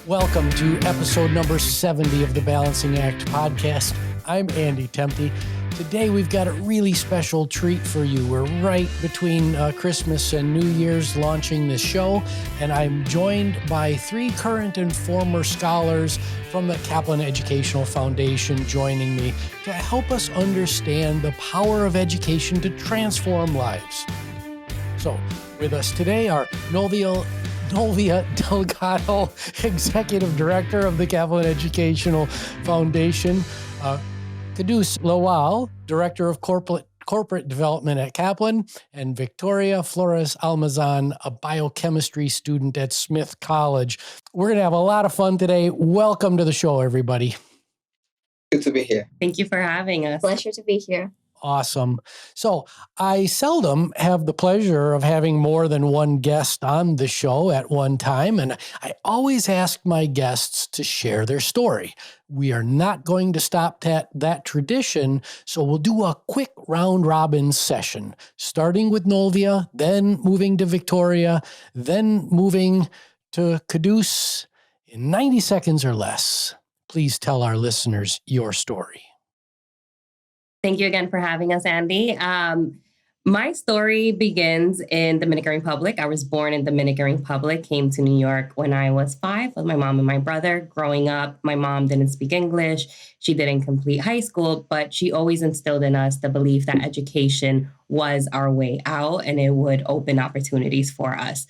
Welcome to episode number 70 of the Balancing Act podcast. I'm Andy Temte. Today we've got a really special treat for you. We're right between Christmas and New Year's launching this show, and I'm joined by three current and former scholars from the Kaplan Educational Foundation joining me to help us understand the power of education to transform lives. So, with us today are Novia Delgado, Executive Director of the Kaplan Educational Foundation, Kadus Lawal, Director of Corporate Development at Kaplan, and Victoria Flores Almazan, a biochemistry student at Smith College. We're going to have a lot of fun today. Welcome to the show, everybody. Good to be here. Thank you for having us. Pleasure to be here. Awesome. So I seldom have the pleasure of having more than one guest on the show at one time, and I always ask my guests to share their story. We are not going to stop that tradition, so we'll do a quick round-robin session, starting with Novia, then moving to Victoria, then moving to Kadus in 90 seconds or less. Please tell our listeners your story. Thank you again for having us, Andy. My story begins in Dominican Republic. I was born in Dominican Republic, came to New York when I was 5 with my mom and my brother. Growing up, my mom didn't speak English. She didn't complete high school, but she always instilled in us the belief that education was our way out and it would open opportunities for us.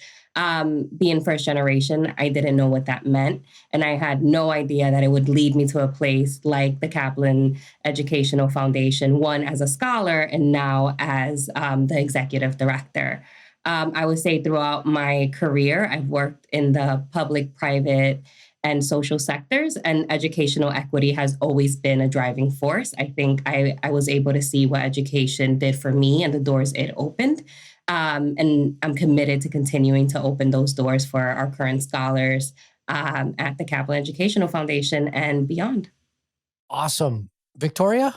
Being first generation, I didn't know what that meant. And I had no idea that it would lead me to a place like the Kaplan Educational Foundation, one as a scholar and now as the executive director. I would say throughout my career, I've worked in the public, private, and social sectors, and educational equity has always been a driving force. I think I was able to see what education did for me and the doors it opened. And I'm committed to continuing to open those doors for our current scholars at the Kaplan Educational Foundation and beyond. Awesome. Victoria?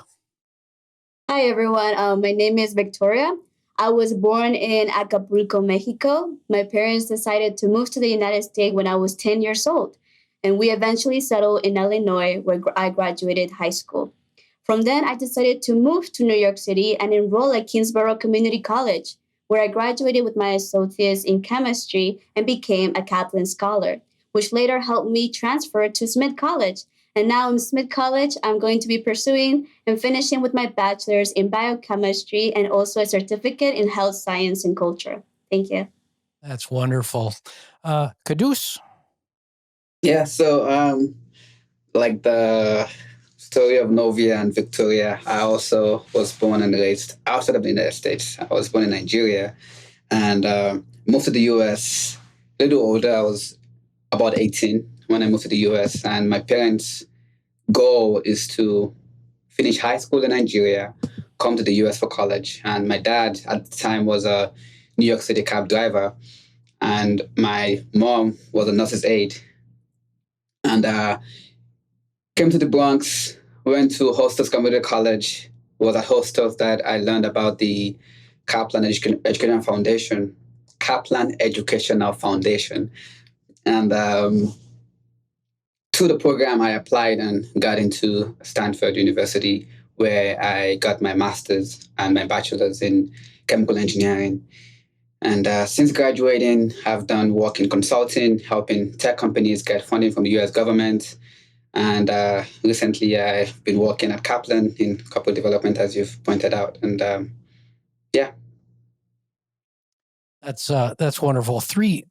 Hi, everyone. My name is Victoria. I was born in Acapulco, Mexico. My parents decided to move to the United States when I was 10 years old, and we eventually settled in Illinois, where I graduated high school. From then, I decided to move to New York City and enroll at Kingsborough Community College, where I graduated with my associates in chemistry and became a Kaplan Scholar, which later helped me transfer to Smith College. And now in Smith College, I'm going to be pursuing and finishing with my bachelor's in biochemistry and also a certificate in health science and culture. Thank you. That's wonderful. Kadus? Yeah, so like the story of Novia and Victoria, I also was born and raised outside of the United States. I was born in Nigeria and moved to the U.S. a little older. I was about 18 when I moved to the U.S. And my parents' goal is to finish high school in Nigeria, come to the U.S. for college. And my dad at the time was a New York City cab driver. And my mom was a nurse's aide. And came to the Bronx, went to Hostels Community College. It was at Hostels that I learned about the Kaplan Educational Foundation. And through the program, I applied and got into Stanford University, where I got my master's and my bachelor's in chemical engineering. And since graduating, I've done work in consulting, helping tech companies get funding from the U.S. government. And recently, I've been working at Kaplan in corporate development, as you've pointed out. And yeah. That's wonderful. Three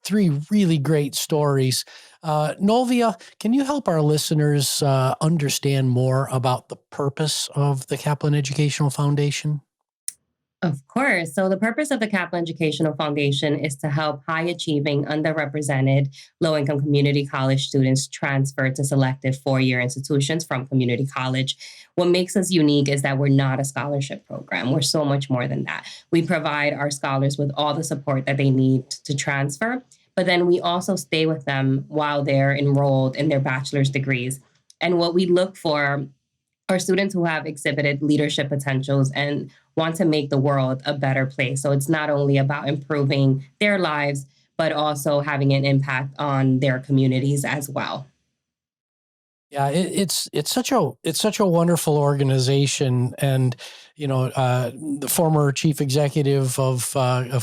really great stories. Novia, can you help our listeners understand more about the purpose of the Kaplan Educational Foundation? Of course. So the purpose of the Kaplan Educational Foundation is to help high-achieving, underrepresented, low-income community college students transfer to selective four-year institutions from community college. What makes us unique is that we're not a scholarship program. We're so much more than that. We provide our scholars with all the support that they need to transfer, but then we also stay with them while they're enrolled in their bachelor's degrees. And what we look for are students who have exhibited leadership potentials and want to make the world a better place. So it's not only about improving their lives, but also having an impact on their communities as well. Yeah, it's such a wonderful organization, and the former chief executive of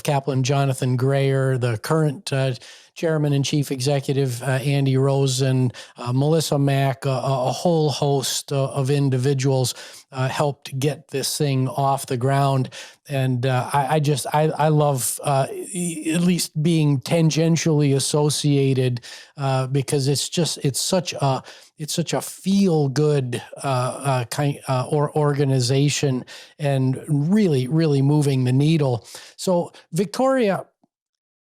Kaplan, Jonathan Grayer, the current chairman and chief executive Andy Rosen, Melissa Mack, a whole host of individuals helped get this thing off the ground, and I love at least being tangentially associated because it's such a feel good or organization, and really moving the needle. So Victoria,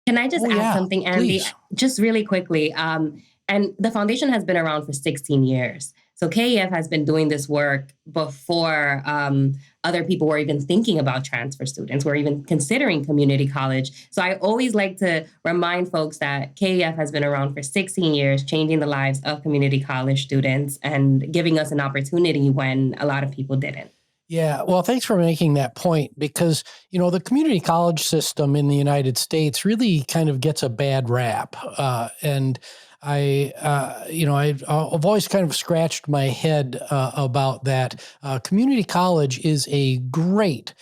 can I just add something, Andy, please. just really quickly? And the foundation has been around for 16 years. So KEF has been doing this work before other people were even thinking about transfer students, were even considering community college. So I always like to remind folks that KEF has been around for 16 years, changing the lives of community college students and giving us an opportunity when a lot of people didn't. Yeah, well, thanks for making that point, because, the community college system in the United States really kind of gets a bad rap. And I've always kind of scratched my head about that. Community college is a great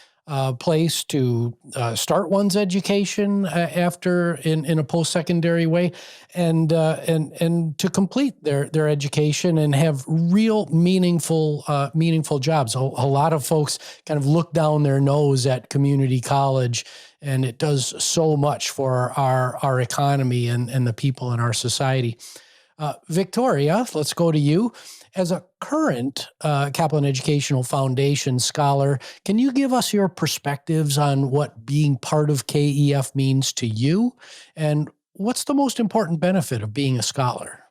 place to start one's education after in a post-secondary way, and to complete their education and have real meaningful jobs. A lot of folks kind of look down their nose at community college, and it does so much for our economy and the people in our society. Victoria, let's go to you. As a current Kaplan Educational Foundation scholar, can you give us your perspectives on what being part of KEF means to you? And what's the most important benefit of being a scholar?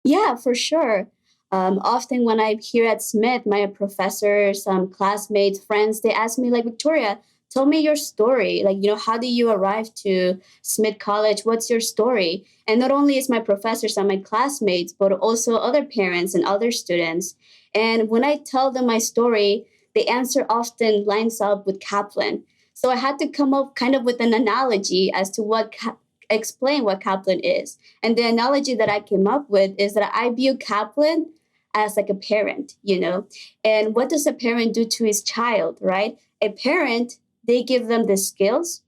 Yeah, for sure. Often when I'm here at Smith, my professors, classmates, friends, they ask me, like, Victoria, tell me your story. Like, how do you arrive to Smith College? What's your story? And not only is my professors and my classmates, but also other parents and other students. And when I tell them my story, the answer often lines up with Kaplan. So I had to come up kind of with an analogy as to explain what Kaplan is. And the analogy that I came up with is that I view Kaplan as like a parent, And what does a parent do to his child, right? A parent, they give them the skills,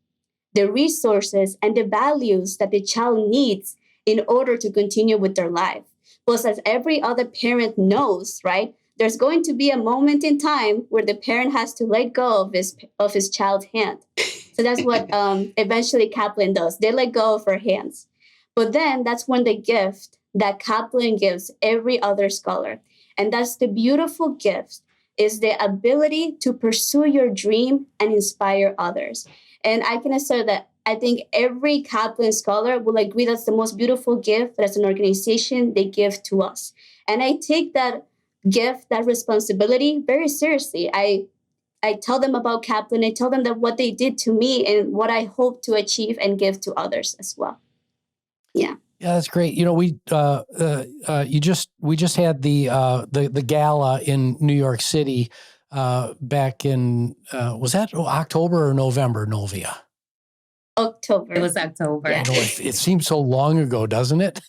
the resources, and the values that the child needs in order to continue with their life. Plus, as every other parent knows, right, there's going to be a moment in time where the parent has to let go of his child's hand. So that's what eventually Kaplan does. They let go of her hands. But then that's when the gift that Kaplan gives every other scholar, and that's the beautiful gift, is the ability to pursue your dream and inspire others. And I can assert that I think every Kaplan scholar will agree that's the most beautiful gift that as an organization they give to us. And I take that gift, that responsibility very seriously. I tell them about Kaplan. I tell them that what they did to me and what I hope to achieve and give to others as well. Yeah. Yeah, that's great. We just had the gala in New York City back in was that October or November, Novia? October. It was October. Yeah. It seems so long ago, doesn't it?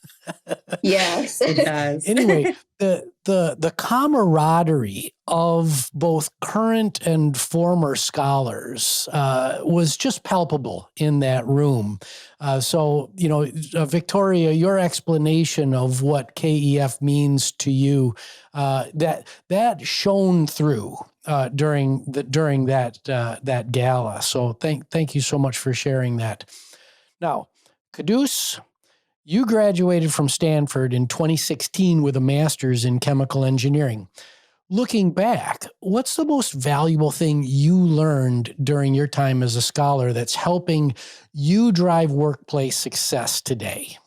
Yes. It does. Anyway, the camaraderie of both current and former scholars was just palpable in that room. So, Victoria, your explanation of what KEF means to you, that shone through during that gala. So thank you so much for sharing that. Now, Caduce, you graduated from Stanford in 2016 with a master's in chemical engineering. Looking back, what's the most valuable thing you learned during your time as a scholar that's helping you drive workplace success today?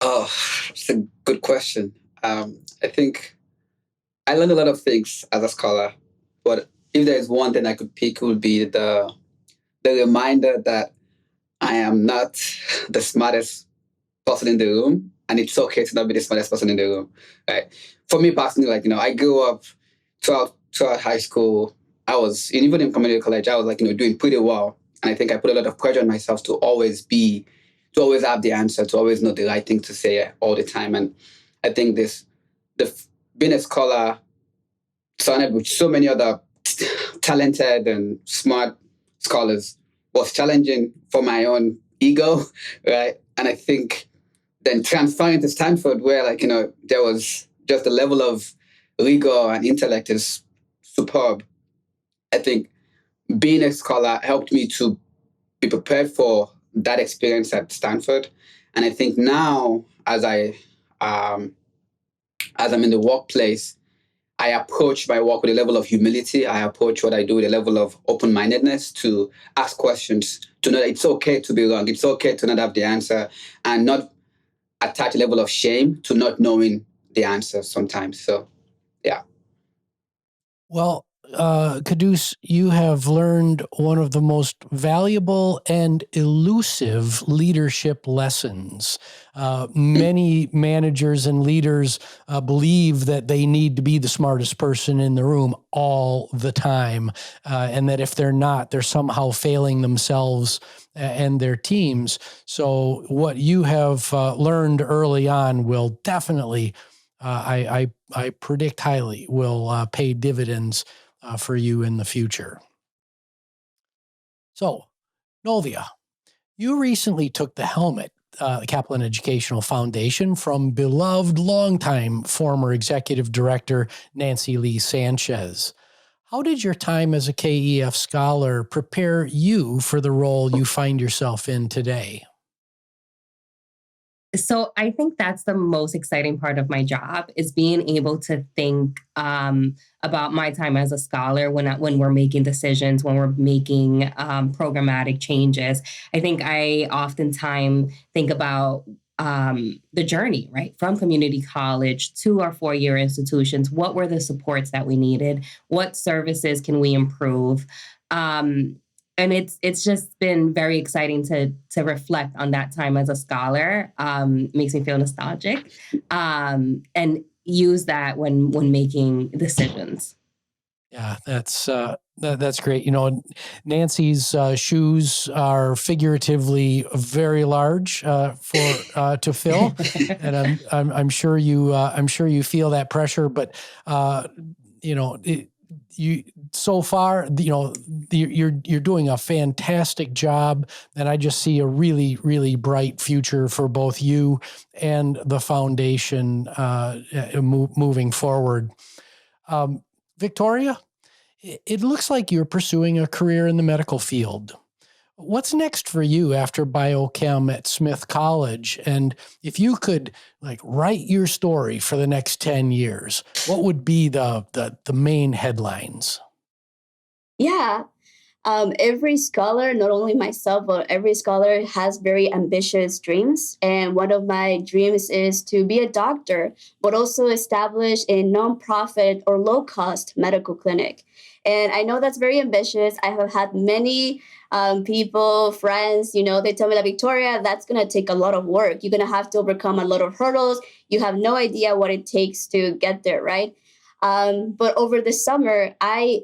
Oh, it's a good question. I think I learned a lot of things as a scholar, but if there is one thing I could pick, it would be the reminder that I am not the smartest person in the room, and it's okay to not be the smartest person in the room. Right? For me personally, I grew up throughout high school. I was, even in community college, I was doing pretty well, and I think I put a lot of pressure on myself to always be to always have the answer, to always know the right thing to say all the time. And I think being a scholar surrounded with so many other talented and smart scholars was challenging for my own ego, right? And I think then transferring to Stanford, where there was just the level of rigor and intellect is superb. I think being a scholar helped me to be prepared for that experience at Stanford. And I think now, as I'm in the workplace, I approach my work with a level of humility. I approach what I do with a level of open-mindedness to ask questions, to know that it's okay to be wrong. It's okay to not have the answer, and not attach a level of shame to not knowing the answer sometimes. So, yeah. Well, Caduce, you have learned one of the most valuable and elusive leadership lessons. Many managers and leaders believe that they need to be the smartest person in the room all the time, and that if they're not, they're somehow failing themselves and their teams. So what you have learned early on will definitely, I predict highly, will pay dividends for you in the future. So, Novia, you recently took the helmet, the Kaplan Educational Foundation, from beloved longtime former executive director Nancy Lee Sanchez. How did your time as a KEF scholar prepare you for the role you find yourself in today? So I think that's the most exciting part of my job, is being able to think about my time as a scholar when we're making decisions, when we're making programmatic changes. I think I oftentimes think about the journey, right, from community college to our four-year institutions. What were the supports that we needed? What services can we improve? And it's just been very exciting to reflect on that time as a scholar. Makes me feel nostalgic, and use that when making decisions. Yeah, that's great. You know, Nancy's shoes are figuratively very large to fill, and I'm sure you feel that pressure. But you know, so far, you know, you're doing a fantastic job, and I just see a really, really bright future for both you and the foundation moving forward. Victoria, it looks like you're pursuing a career in the medical field. What's next for you after biochem at Smith College? And if you could write your story for the next 10 years, what would be the main headlines? Yeah. Every scholar, not only myself, but every scholar has very ambitious dreams. And one of my dreams is to be a doctor, but also establish a nonprofit or low-cost medical clinic. And I know that's very ambitious. I have had many people, friends, they tell me that, Victoria, that's going to take a lot of work. You're going to have to overcome a lot of hurdles. You have no idea what it takes to get there, right? But over the summer, I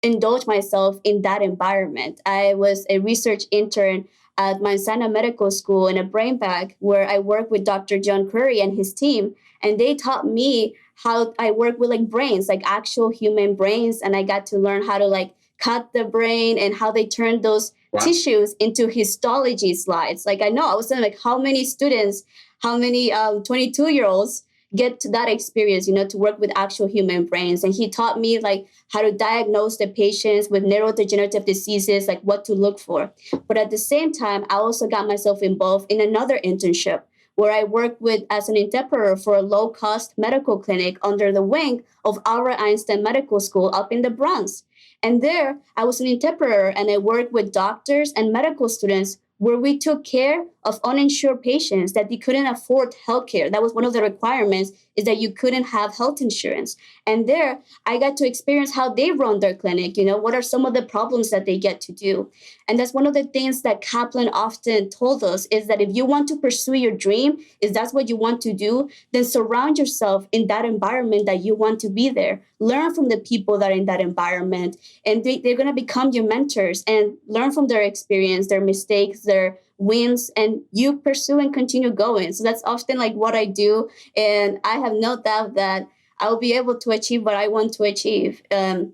indulge myself in that environment. I was a research intern at Mount Sinai Medical School in a brain bank where I worked with Dr. John Curry and his team. And they taught me how I work with brains, actual human brains. And I got to learn how to cut the brain and how they turn those tissues into histology slides. I was saying, how many students, how many 22-year-olds get to that experience, to work with actual human brains. And he taught me how to diagnose the patients with neurodegenerative diseases, what to look for. But at the same time, I also got myself involved in another internship where I worked as an interpreter for a low-cost medical clinic under the wing of Albert Einstein Medical School up in the Bronx. And there, I was an interpreter, and I worked with doctors and medical students where we took care of uninsured patients that they couldn't afford healthcare. That was one of the requirements, is that you couldn't have health insurance. And there, I got to experience how they run their clinic. What are some of the problems that they get to do? And that's one of the things that Kaplan often told us, is that if you want to pursue your dream, if that's what you want to do, then surround yourself in that environment that you want to be there. Learn from the people that are in that environment, and they're going to become your mentors, and learn from their experience, their mistakes, their wins, and you pursue and continue going. So that's often like what I do. And I have no doubt that I'll be able to achieve what I want to achieve. And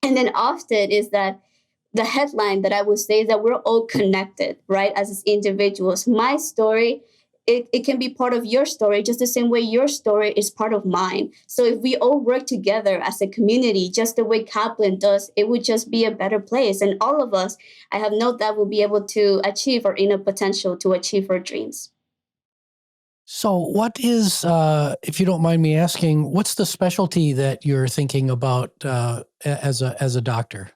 then often is that the headline that I would say is that we're all connected, right? As individuals. My story, it can be part of your story, just the same way your story is part of mine. So if we all work together as a community, just the way Kaplan does, it would just be a better place. And all of us, I have no doubt, will be able to achieve our inner potential to achieve our dreams. So what is, if you don't mind me asking, what's the specialty that you're thinking about as a doctor?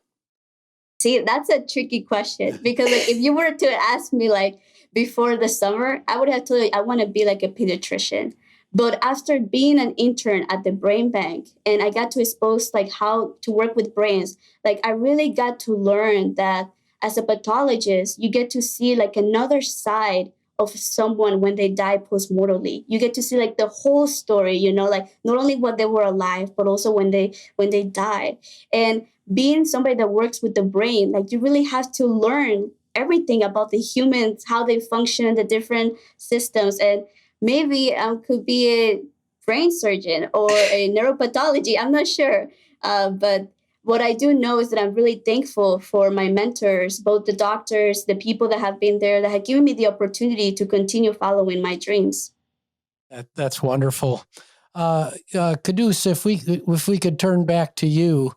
See, that's a tricky question because like if you were to ask me like before the summer, I would have told you I want to be like a pediatrician. But after being an intern at the brain bank and I got to expose like how to work with brains, like I really got to learn that as a pathologist, you get to see like another side of someone when they die postmortally. You get to see like the whole story, you know, like not only what they were alive, but also when they died. And being somebody that works with the brain, like you really have to learn everything about the humans, how they function, the different systems. And maybe could be a brain surgeon or a neuropathology. I'm not sure. But what I do know is that I'm really thankful for my mentors, both the doctors, the people that have been there, that have given me the opportunity to continue following my dreams. That's wonderful. Caduce, if we could turn back to you,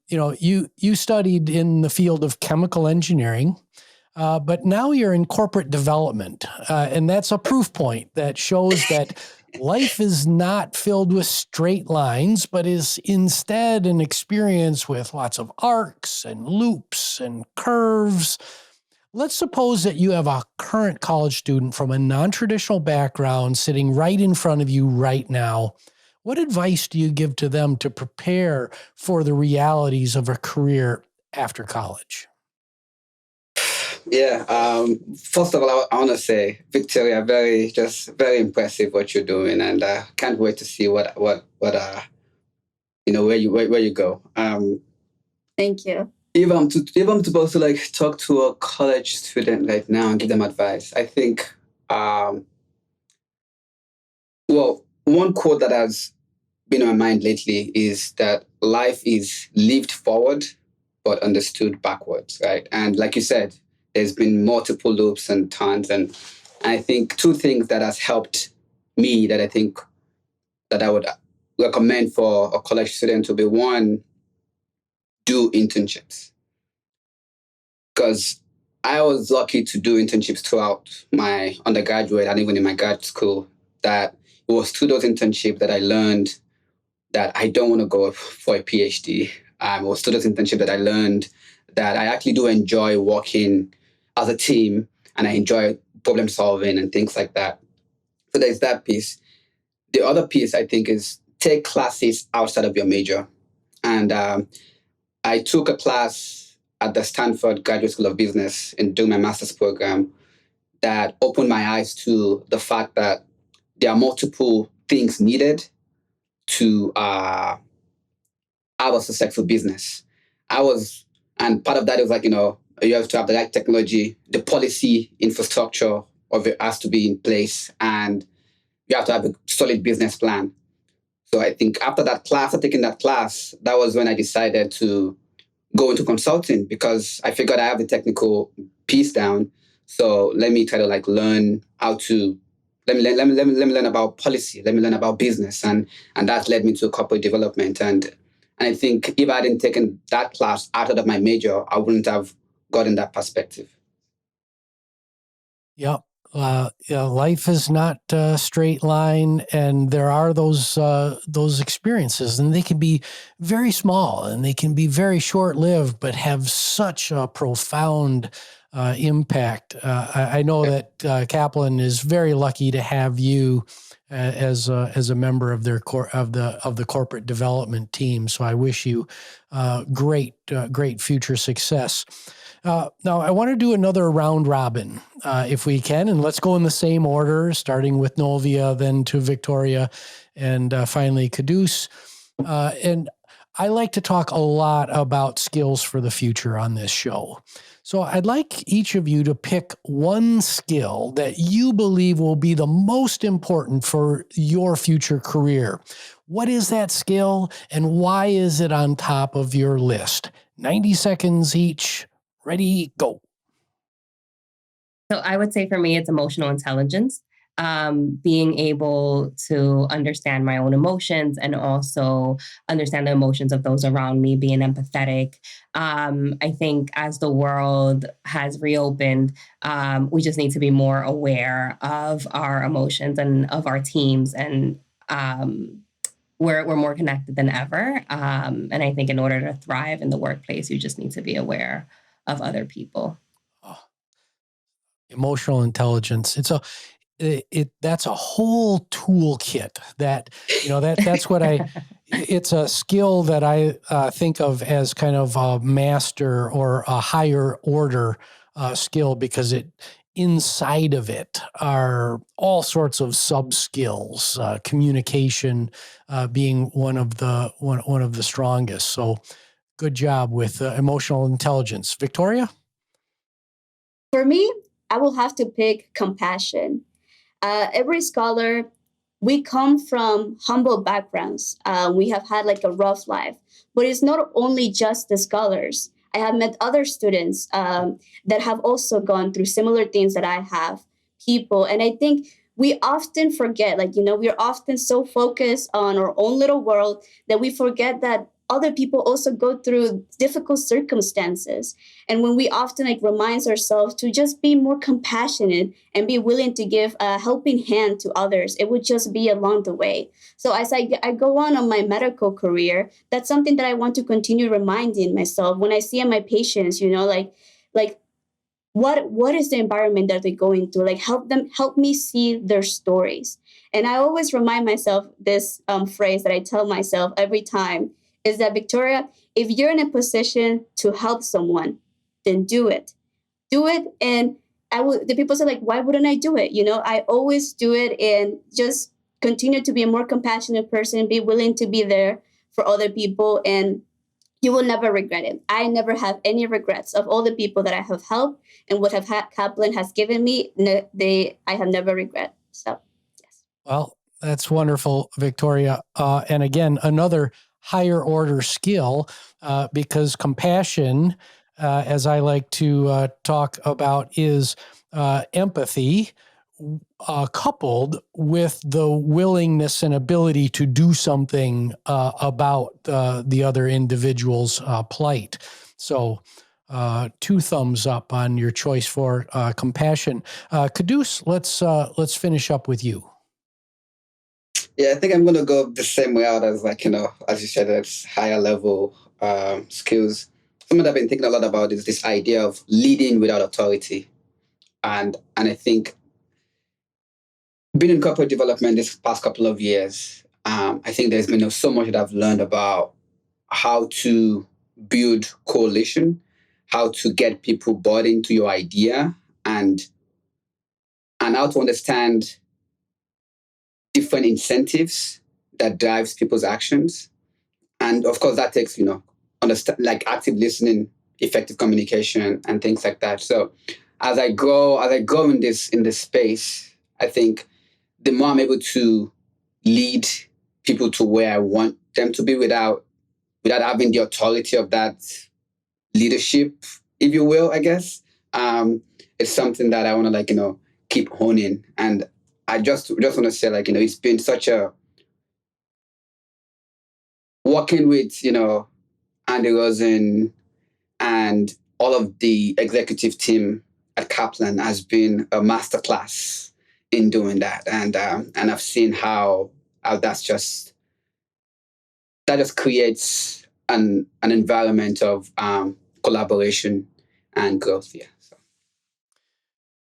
you studied in the field of chemical engineering, but now you're in corporate development, and that's a proof point that shows that life is not filled with straight lines, but is instead an experience with lots of arcs and loops and curves. Let's suppose that you have a current college student from a non-traditional background sitting right in front of you right now. What advice do you give to them to prepare for the realities of a career after college? Yeah. First of all, I want to say, Victoria, very impressive what you're doing, and can't wait to see what where you go. Thank you. If I'm supposed to like talk to a college student right now and give them advice, I think, well, one quote that has been on my mind lately is that life is lived forward, but understood backwards, right? And like you said, there's been multiple loops and turns, and I think two things that has helped me that I think that I would recommend for a college student to be: one, do internships. Because I was lucky to do internships throughout my undergraduate and even in my grad school, that it was through those internships that I learned that I don't want to go for a PhD. It was through those internships that I learned that I actually do enjoy working as a team and I enjoy problem solving and things like that. So there's that piece. The other piece, I think, is take classes outside of your major. And I took a class at the Stanford Graduate School of Business in doing my master's program that opened my eyes to the fact that there are multiple things needed to have a successful business. And part of that is like, you have to have the right technology, the policy infrastructure of it has to be in place, and you have to have a solid business plan. So I think after taking that class, that was when I decided to go into consulting because I figured I have the technical piece down. So let me try to like learn how to let me learn about policy. Let me learn about business, and that led me to corporate development. And I think if I hadn't taken that class out of my major, I wouldn't have gotten that perspective. Yep. Life is not a straight line, and there are those experiences, and they can be very small and they can be very short-lived, but have such a profound impact. I know that Kaplan is very lucky to have you as a member of their of the corporate development team. So I wish you great future success. Now, I want to do another round robin, if we can, and let's go in the same order, starting with Novia, then to Victoria, and finally Caduce. And I like to talk a lot about skills for the future on this show. So I'd like each of you to pick one skill that you believe will be the most important for your future career. What is that skill and why is it on top of your list? 90 seconds each. Ready, go. So I would say for me, it's emotional intelligence. Being able to understand my own emotions and also understand the emotions of those around me, being empathetic. I think as the world has reopened, we just need to be more aware of our emotions and of our teams, and we're more connected than ever. And I think in order to thrive in the workplace, you just need to be aware of other people. Emotional intelligence. That's a whole toolkit that's what it's a skill that I think of as kind of a master or a higher order skill, because inside of it are all sorts of sub skills, communication being one of the strongest. So good job with emotional intelligence. Victoria? For me, I will have to pick compassion. Every scholar, we come from humble backgrounds. We have had like a rough life, but it's not only just the scholars. I have met other students that have also gone through similar things that I have, people. And I think we often forget, we're often so focused on our own little world that we forget that other people also go through difficult circumstances. And when we often reminds ourselves to just be more compassionate and be willing to give a helping hand to others, it would just be along the way. So as I go on my medical career, that's something that I want to continue reminding myself when I see my patients, what is the environment that they're going through? Help me see their stories. And I always remind myself this phrase that I tell myself every time is that, Victoria, if you're in a position to help someone, then do it. Do it. And the people say, why wouldn't I do it? I always do it and just continue to be a more compassionate person, be willing to be there for other people, and you will never regret it. I never have any regrets of all the people that I have helped and what Kaplan has given me. I have never regret. So, yes. Well, that's wonderful, Victoria. And again, another higher order skill, because compassion, as I like to talk about, is empathy, coupled with the willingness and ability to do something about the other individual's plight. So 2 thumbs up on your choice for compassion. Caduce, let's finish up with you. Yeah, I think I'm gonna go the same way out as as you said, it's higher level skills. Something that I've been thinking a lot about is this idea of leading without authority, and I think being in corporate development this past couple of years, I think there's been so much that I've learned about how to build coalition, how to get people bought into your idea, and how to understand different incentives that drives people's actions. And of course that takes understand, active listening, effective communication, and things like that. So as I grow in this space, I think the more I'm able to lead people to where I want them to be without having the authority of that leadership, if you will, I guess, it's something that I want to keep honing. And I just want to say it's been such a working with Andy Rosen and all of the executive team at Kaplan has been a masterclass in doing that, and I've seen how that just creates an environment of collaboration and growth. Yeah. So.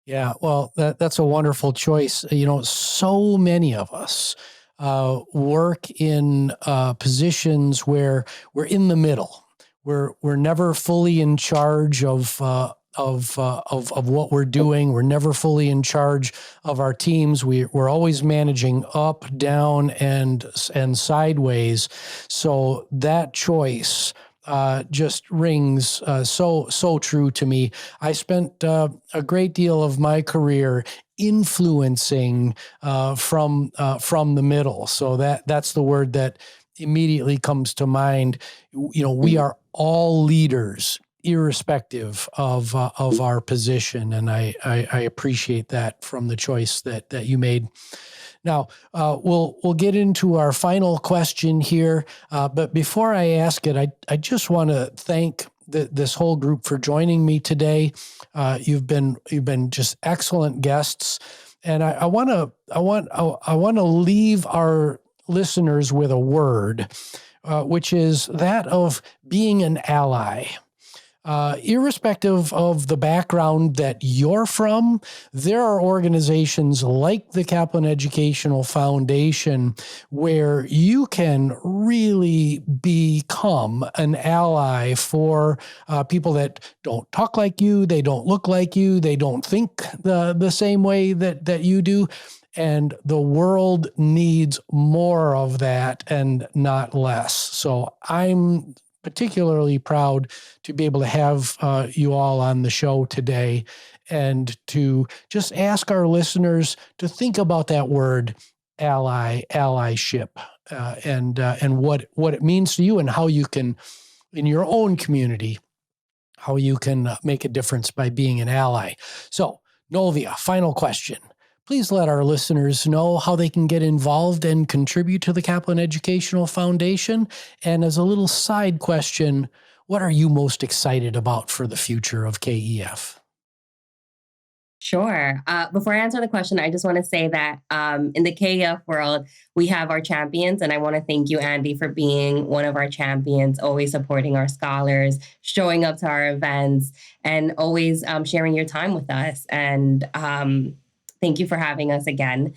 Yeah, well, that's a wonderful choice. So many of us work in positions where we're in the middle. We're never fully in charge of of what we're doing. We're never fully in charge of our teams. We're always managing up, down, and sideways. So that choice just rings so true to me. I spent a great deal of my career influencing from the middle. So that's the word that immediately comes to mind. We are all leaders, irrespective of our position, and I appreciate that from the choice that you made. Now, we'll get into our final question here, but before I ask it, I just want to thank this whole group for joining me today. You've been just excellent guests, and I want to leave our listeners with a word, which is that of being an ally. Irrespective of the background that you're from, there are organizations like the Kaplan Educational Foundation where you can really become an ally for people that don't talk like you, they don't look like you, they don't think the same way that you do. And the world needs more of that and not less. So I'm particularly proud to be able to have you all on the show today and to just ask our listeners to think about that word allyship, and what it means to you and how you can, in your own community, how you can make a difference by being an ally. So, Novia, final question. Please let our listeners know how they can get involved and contribute to the Kaplan Educational Foundation. And as a little side question, what are you most excited about for the future of KEF? Sure. Before I answer the question, I just want to say that in the KEF world, we have our champions. And I want to thank you, Andy, for being one of our champions, always supporting our scholars, showing up to our events, and always sharing your time with us. And thank you for having us again.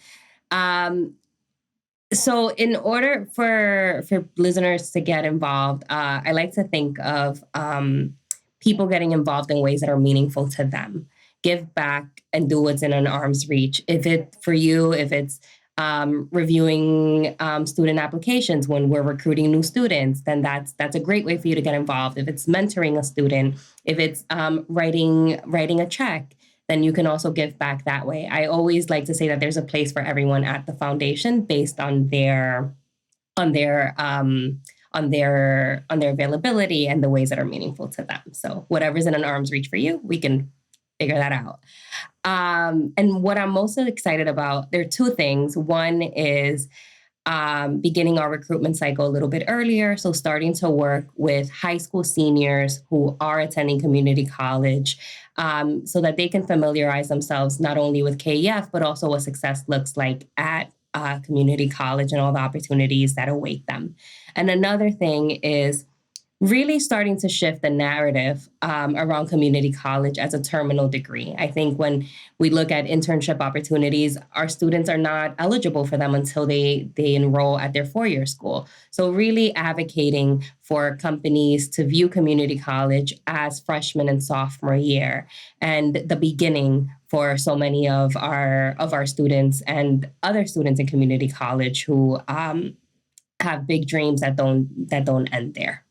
So in order for listeners to get involved, I like to think of people getting involved in ways that are meaningful to them. Give back and do what's in an arm's reach. If it's reviewing student applications when we're recruiting new students, then that's a great way for you to get involved. If it's mentoring a student, if it's writing a check, then you can also give back that way. I always like to say that there's a place for everyone at the foundation based on their availability and the ways that are meaningful to them. So whatever's in an arm's reach for you, we can figure that out. And what I'm most excited about, there are two things. One is beginning our recruitment cycle a little bit earlier. So starting to work with high school seniors who are attending community college so that they can familiarize themselves not only with KEF, but also what success looks like at community college and all the opportunities that await them. And another thing is really starting to shift the narrative around community college as a terminal degree. I think when we look at internship opportunities, our students are not eligible for them until they enroll at their four-year school. So really advocating for companies to view community college as freshman and sophomore year and the beginning for so many of our students and other students in community college who have big dreams that don't end there.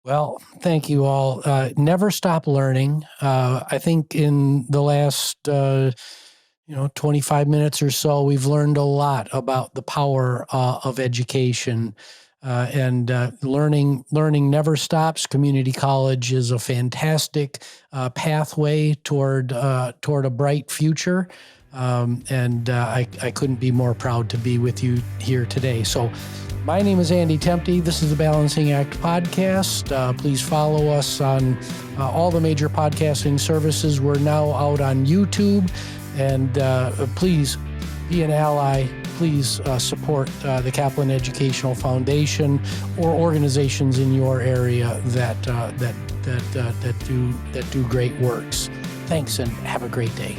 Well, thank you all. Never stop learning. I think in the last 25 minutes or so, we've learned a lot about the power of education. And learning never stops. Community college is a fantastic pathway toward a bright future. And I couldn't be more proud to be with you here today. So my name is Andy Temte. This is the Balancing Act podcast. Please follow us on all the major podcasting services. We're now out on YouTube. And please be an ally. Please support the Kaplan Educational Foundation or organizations in your area that do great works. Thanks, and have a great day.